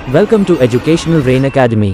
Welcome to Educational Rain Academy.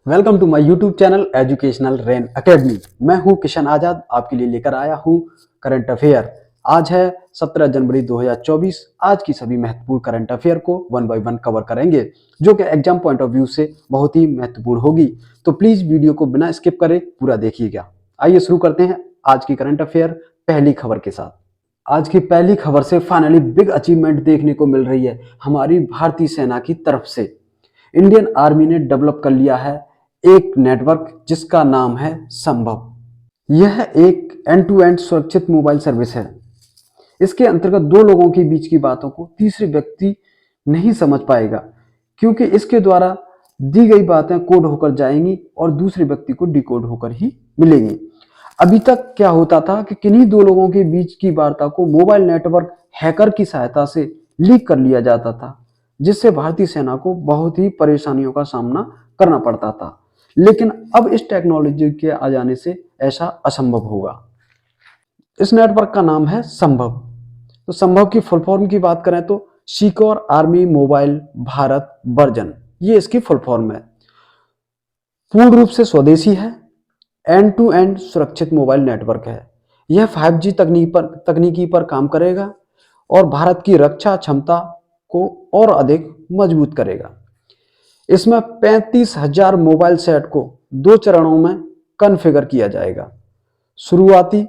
Welcome to my YouTube channel Educational Rain Academy. मैं हूं किशन आजाद, आपके लिए लेकर आया हूं करंट अफेयर। आज है 17 जनवरी 2024। आज की सभी महत्वपूर्ण करंट अफेयर को वन बाय वन कवर करेंगे, जो कि एग्जाम पॉइंट ऑफ व्यू से बहुत ही महत्वपूर्ण होगी। तो प्लीज वीडियो को बिना स्किप करे पूरा देखिएगा। आइए शुरू करते हैं आज की करंट अफेयर पहली खबर के साथ। आज की पहली खबर से फाइनली बिग अचीवमेंट देखने को मिल रही है हमारी भारतीय सेना की तरफ से। इंडियन आर्मी ने डेवलप कर लिया है एक नेटवर्क जिसका नाम है संभव। यह एक एंड टू एंड सुरक्षित मोबाइल सर्विस है। इसके अंतर्गत दो लोगों के बीच की बातों को तीसरे व्यक्ति नहीं समझ पाएगा, क्योंकि इसके द्वारा दी गई बातें कोड होकर जाएंगी और दूसरे व्यक्ति को डिकोड होकर ही मिलेंगी। अभी तक क्या होता था कि किन्हीं दो लोगों के बीच की वार्ता को मोबाइल नेटवर्क हैकर की सहायता से लीक कर लिया जाता था, जिससे भारतीय सेना को बहुत ही परेशानियों का सामना करना पड़ता था। लेकिन अब इस टेक्नोलॉजी के आ जाने से ऐसा असंभव होगा। इस नेटवर्क का नाम है संभव। तो संभव की फुल फॉर्म की बात करें तो secure army mobile Bharat version, ये इसकी फुल फॉर्म है। पूर्ण रूप से स्वदेशी है, एंड टू एंड सुरक्षित मोबाइल नेटवर्क है। यह 5G तकनीकी पर काम करेगा और भारत की रक्षा क्षमता को और अधिक मजबूत करेगा। इसमें 35,000 मोबाइल सेट को 2 चरणों में कॉन्फ़िगर किया जाएगा। शुरुआती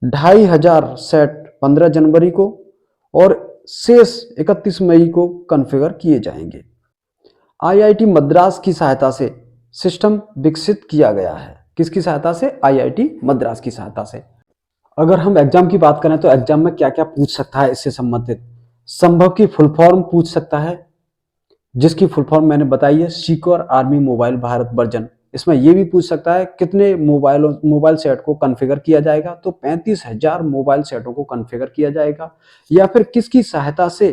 2,500 सेट 15 जनवरी को और शेष 31 मई को कॉन्फ़िगर किए जाएंगे। IIT मद्रास की सहायता से सिस्टम विकसित किया गया है। किसकी सहायता से? IIT मद्रास की सहायता से। अगर हम एग्जाम की बात करें तो एग्जाम में क्या क्या पूछ सकता है इससे संबंधित। संभव की फुल फॉर्म पूछ सकता है, जिसकी फुल फॉर्म मैंने बताई है secure army mobile Bharat version. इसमें यह भी पूछ सकता है कितने मोबाइल सेट को कॉन्फ़िगर किया जाएगा, तो 35,000 मोबाइल सेटों को कॉन्फ़िगर किया जाएगा। या फिर किसकी सहायता से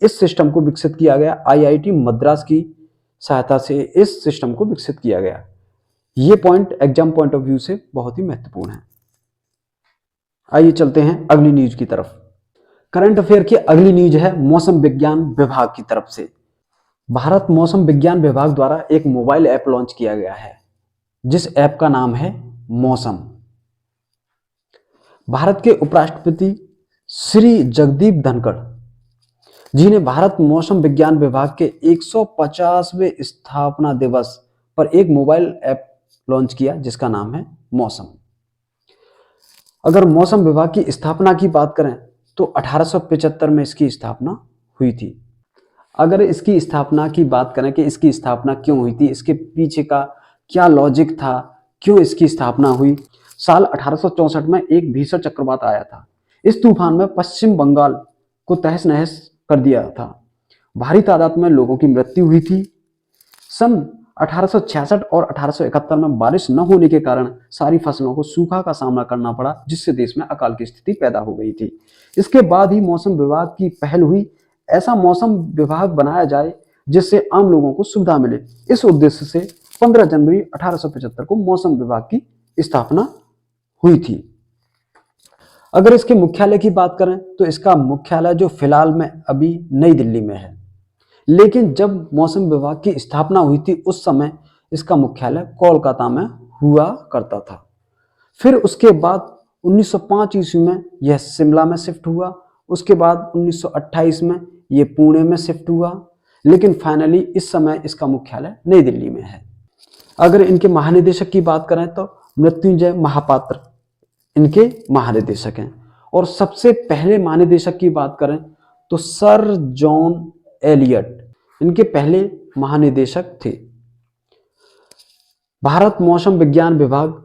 इस सिस्टम को विकसित किया गया? IIT मद्रास की सहायता से इस सिस्टम को विकसित किया गया। ये point exam point of view से बहुत ही महत्वपूर्ण है। आइए चलते हैं अगली न्यूज की तरफ। करंट अफेयर की अगली न्यूज है मौसम विज्ञान विभाग की तरफ से। भारत मौसम विज्ञान विभाग द्वारा एक मोबाइल ऐप लॉन्च किया गया है, जिस ऐप का नाम है मौसम। भारत के उपराष्ट्रपति श्री जगदीप धनखड़ जी ने भारत मौसम विज्ञान विभाग के 150वें स्थापना दिवस पर एक मोबाइल ऐप लॉन्च किया, जिसका नाम है मौसम। अगर मौसम विभाग की स्थापना की बात करें तो 1875 में इसकी स्थापना हुई थी। अगर इसकी स्थापना की बात करें कि इसकी स्थापना क्यों हुई थी, इसके पीछे का क्या लॉजिक था, क्यों इसकी स्थापना हुई। साल 1864 में एक भीषण चक्रवात आया था। इस तूफान में पश्चिम बंगाल को तहस नहस कर दिया था। भारी तादाद में लोगों की मृत्यु हुई थी। सन 1866 और 1871 में बारिश न होने के कारण सारी फसलों को सूखा का सामना करना पड़ा, जिससे देश में अकाल की स्थिति पैदा हो गई थी। इसके बाद ही मौसम विभाग की पहल हुई, ऐसा मौसम विभाग बनाया जाए जिससे आम लोगों को सुविधा मिले। इस उद्देश्य से 15 जनवरी 1875 को मौसम विभाग की स्थापना हुई थी। अगर इसके मुख्यालय की बात करें तो इसका मुख्यालय जो फिलहाल में अभी नई दिल्ली में है, लेकिन जब मौसम विभाग की स्थापना हुई थी उस समय इसका मुख्यालय कोलकाता में हुआ करता था। फिर उसके बाद 1905 ईस्वी में यह शिमला में शिफ्ट हुआ। उसके बाद 1928 में यह पुणे में शिफ्ट हुआ, लेकिन फाइनली इस समय इसका मुख्यालय नई दिल्ली में है। अगर इनके महानिदेशक की बात करें तो मृत्युंजय महापात्र इनके महानिदेशक हैं। और सबसे पहले महानिदेशक की बात करें तो सर जॉन एलियट इनके पहले महानिदेशक थे। भारत मौसम विज्ञान विभाग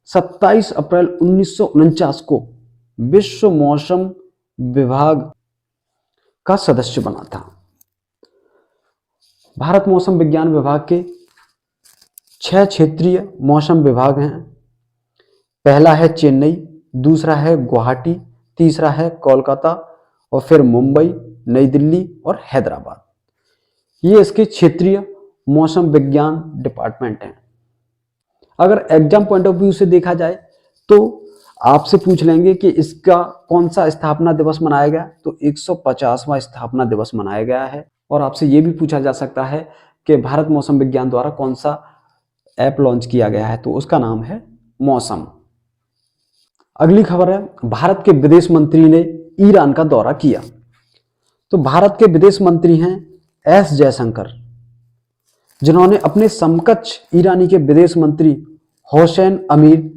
27 अप्रैल 1949 को विश्व मौसम विभाग का सदस्य बना था। भारत मौसम विज्ञान विभाग के 6 क्षेत्रीय मौसम विभाग हैं। पहला है चेन्नई, दूसरा है गुवाहाटी, तीसरा है कोलकाता और फिर मुंबई, नई दिल्ली और हैदराबाद। ये इसके क्षेत्रीय मौसम विज्ञान डिपार्टमेंट हैं। अगर एग्जाम पॉइंट ऑफ व्यू से देखा जाए तो आपसे पूछ लेंगे कि इसका कौन सा स्थापना दिवस मनाया गया, तो 150वां स्थापना दिवस मनाया गया है। और आपसे ये भी पूछा जा सकता है कि भारत मौसम विज्ञान द्वारा कौन सा ऐप लॉन्च किया गया है, तो उसका नाम है मौसम। अगली खबर है, भारत के विदेश मंत्री ने ईरान का दौरा किया। तो भारत के विदेश मंत्री हैं एस जयशंकर, जिन्होंने अपने समकक्ष ईरानी के विदेश मंत्री हुसैन अमीर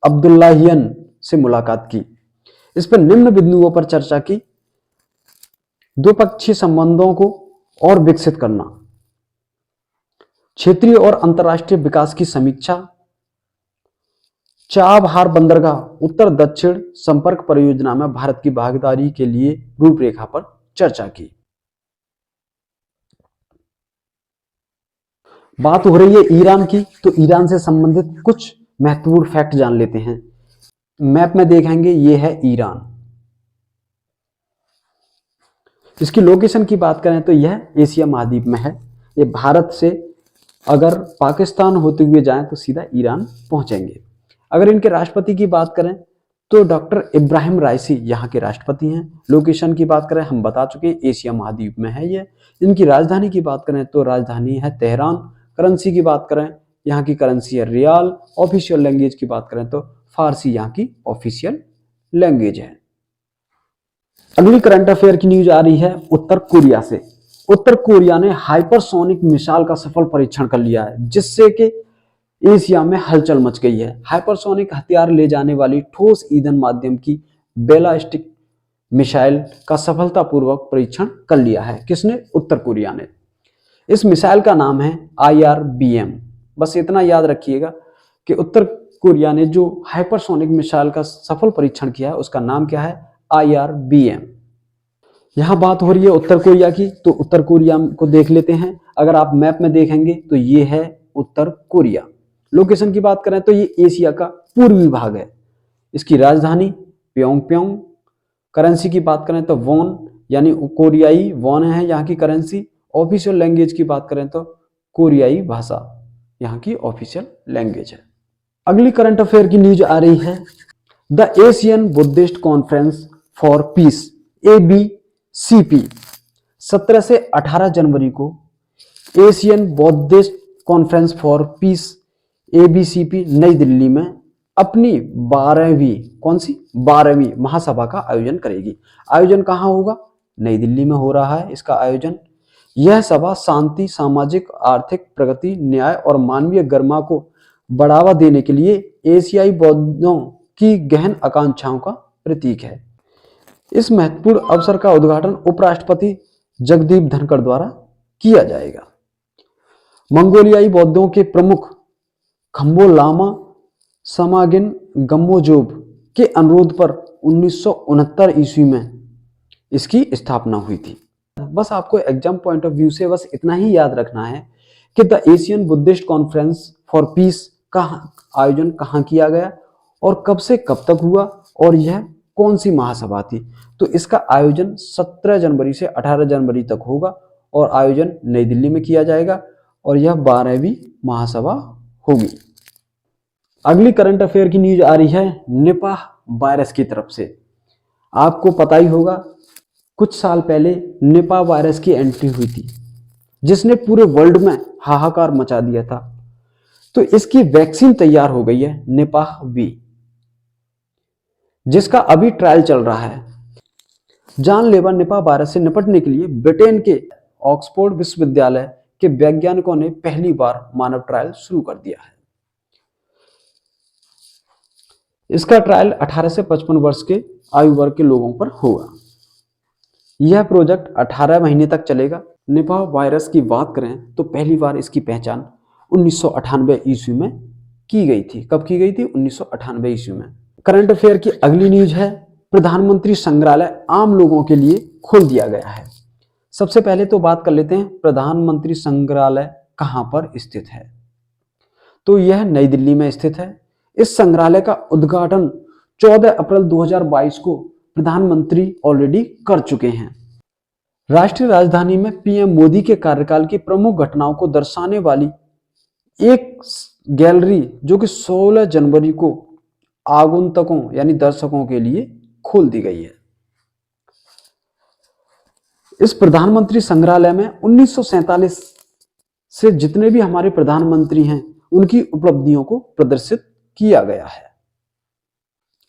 अब्दुल्लाहियन से मुलाकात की। इस पर निम्न बिंदुओं पर चर्चा की: द्विपक्षीय संबंधों को और विकसित करना, क्षेत्रीय और अंतर्राष्ट्रीय विकास की समीक्षा, चाबहार बंदरगाह उत्तर दक्षिण संपर्क परियोजना में भारत की भागीदारी के लिए रूपरेखा पर चर्चा की। बात हो रही है ईरान की, तो ईरान से संबंधित कुछ महत्वपूर्ण फैक्ट जान लेते हैं। मैप में देखेंगे, ये है ईरान। इसकी लोकेशन की बात करें तो यह एशिया महाद्वीप में है। ये भारत से अगर पाकिस्तान होते हुए जाएं तो सीधा ईरान पहुंचेंगे। अगर इनके राष्ट्रपति की बात करें तो डॉक्टर इब्राहिम राइसी यहाँ के राष्ट्रपति हैं। लोकेशन की बात करें, हम बता चुके, एशिया महाद्वीप में है ये। इनकी राजधानी की बात करें तो राजधानी है तेहरान। करेंसी की बात करें, यहाँ की करेंसी है रियाल। ऑफिशियल लैंग्वेज की बात करें तो फारसी यहाँ की ऑफिशियल लैंग्वेज है। अगली करंट अफेयर की न्यूज आ रही है उत्तर कोरिया से। उत्तर कोरिया ने हाइपरसोनिक मिसाइल का सफल परीक्षण कर लिया है, जिससे कि एशिया में हलचल मच गई है। हाइपरसोनिक हथियार ले जाने वाली ठोस ईंधन माध्यम की बैलिस्टिक मिसाइल का सफलतापूर्वक परीक्षण कर लिया है। किसने? उत्तर कोरिया ने। इस मिसाइल का नाम है IRBM। बस इतना याद रखिएगा कि उत्तर कोरिया ने जो हाइपरसोनिक मिसाइल का सफल परीक्षण किया है उसका नाम क्या है? IRBM। यहां बात हो रही है उत्तर कोरिया की, तो उत्तर कोरिया को देख लेते हैं। अगर आप मैप में देखेंगे तो ये है उत्तर कोरिया। लोकेशन की बात करें तो ये एशिया का पूर्वी भाग है। इसकी राजधानी प्योंगयांग। करेंसी की बात करें तो वॉन यानी कोरियाई वॉन है यहाँ की करेंसी। ऑफिशियल लैंग्वेज की बात करें तो कोरियाई भाषा यहाँ की ऑफिशियल लैंग्वेज है। अगली करंट अफेयर की न्यूज आ रही है, the Asian Buddhist conference for piece ABCP 17 से 18 जनवरी को Asian Buddhist conference for piece ABCP नई दिल्ली में अपनी 12वीं कौन सी 12वीं महासभा का आयोजन करेगी। आयोजन कहाँ होगा? नई दिल्ली में हो रहा है इसका आयोजन। यह सभा शांति, सामाजिक आर्थिक प्रगति, न्याय और मानवीय गरिमा को बढ़ावा देने के लिए एशियाई बौद्धों की गहन आकांक्षाओं का प्रतीक है। इस महत्वपूर्ण अवसर का उद्घाटन उपराष्ट्रपति जगदीप धनखड़ द्वारा किया जाएगा। मंगोलियाई बौद्धों के प्रमुख खम्बो लामा समागिन गम्मोजोब के अनुरोध पर 1969 ईस्वी में इसकी स्थापना हुई थी। बस आपको एग्जाम पॉइंट ऑफ व्यू से बस इतना ही याद रखना है कि the Asian Buddhist conference for piece का आयोजन कहाँ किया गया और कब से कब तक हुआ और यह कौन सी महासभा थी। तो इसका आयोजन 17 जनवरी से 18 जनवरी तक होगा और आयोजन नई दिल्ली में किया जाएगा और यह 12वीं महासभा होगी। अगली करंट अफेयर की न्यूज आ रही है निपाह वायरस की तरफ से। आपको पता ही होगा कुछ साल पहले निपाह वायरस की एंट्री हुई थी, जिसने पूरे वर्ल्ड में हाहाकार मचा दिया था। तो इसकी वैक्सीन तैयार हो गई है, निपाह वी, जिसका अभी ट्रायल चल रहा है। जानलेवा निपाह वायरस से निपटने के लिए ब्रिटेन के ऑक्सफोर्ड विश्वविद्यालय के वैज्ञानिकों ने पहली बार मानव ट्रायल शुरू कर दिया है। इसका ट्रायल 18 से 55 वर्ष के आयु वर्ग के लोगों पर होगा। यह प्रोजेक्ट 18 महीने तक चलेगा। निपाह वायरस की बात करें तो पहली बार इसकी पहचान 1998 ईस्वी में की गई थी। कब की गई थी? 1998 ईस्वी में। करंट अफेयर की अगली न्यूज है, प्रधानमंत्री संग्रहालय आम लोगों के लिए खोल दिया गया है। सबसे पहले तो बात कर लेते हैं प्रधानमंत्री संग्रहालय कहां पर स्थित है। तो यह नई दिल्ली में स्थित है। इस संग्रहालय का उद्घाटन 14 अप्रैल 2022 को प्रधानमंत्री ऑलरेडी कर चुके हैं। राष्ट्रीय राजधानी में पीएम मोदी के कार्यकाल की प्रमुख घटनाओं को दर्शाने वाली एक गैलरी जो कि 16 जनवरी को आगंतुकों यानी दर्शकों के लिए खोल दी गई है। इस प्रधानमंत्री संग्रहालय में 1947 से जितने भी हमारे प्रधानमंत्री हैं उनकी उपलब्धियों को प्रदर्शित किया गया है।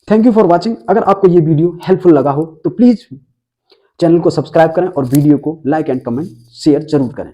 Thank you for watching. अगर आपको ये वीडियो हेल्पफुल लगा हो तो प्लीज चैनल को सब्सक्राइब करें और वीडियो को लाइक एंड कमेंट शेयर जरूर करें।